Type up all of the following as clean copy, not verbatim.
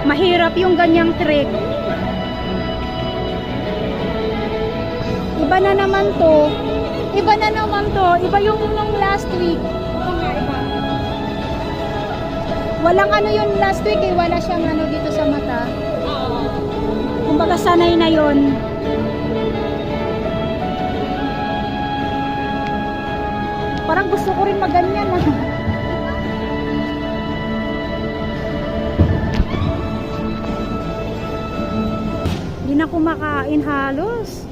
Mahirap yung ganyang trick. Iba na naman to. Iba na naman to. Iba yung nung last week. Iba. Walang ano yun last week eh. Wala siyang ano dito sa mata. Kumbaga sanay na yun. Parang gusto ko rin maganyan ah. Hindi na kumakain halos.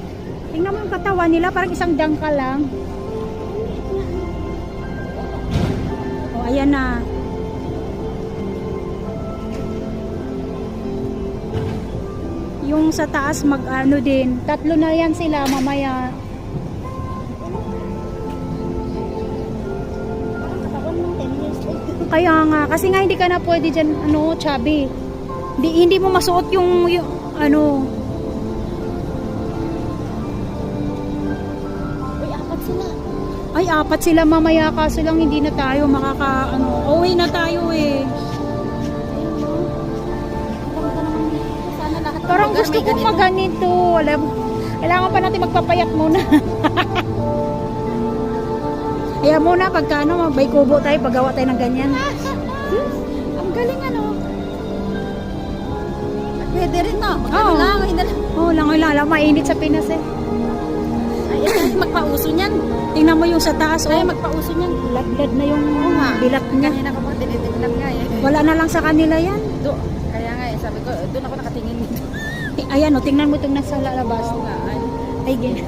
Tingnan mo yung katawan nila, parang isang dangkal lang. O, ayan na. Yung sa taas mag-ano din. 3 na yan sila mamaya. Kaya nga, kasi nga hindi ka na pwede dyan, ano, chubby. Hindi mo masuot yung ano. Ay, 4 sila mamaya, kaso lang hindi na tayo uwi na tayo eh. Parang gusto ko maganito. Kailangan pa natin magpapayat muna. Kaya muna, pagka ano, may kubo tayo, paggawa tayo ng ganyan. Ang galing ano. Pwede rin no. Oo. Langoy-lang. Mainit sa Pinas eh. Ay, magpauso niyan. Tingnan mo yung sa taas. Ay, magpauso niyan. Ladlad na yung bilat niya. Kanina ko pa tinitignan nga eh. Wala na lang sa kanila yan. Kaya nga eh, sabi ko, doon ako nakatingin dito. Ayan o, tingnan mo itong nasa labas. Oo nga. Ay, ganyan.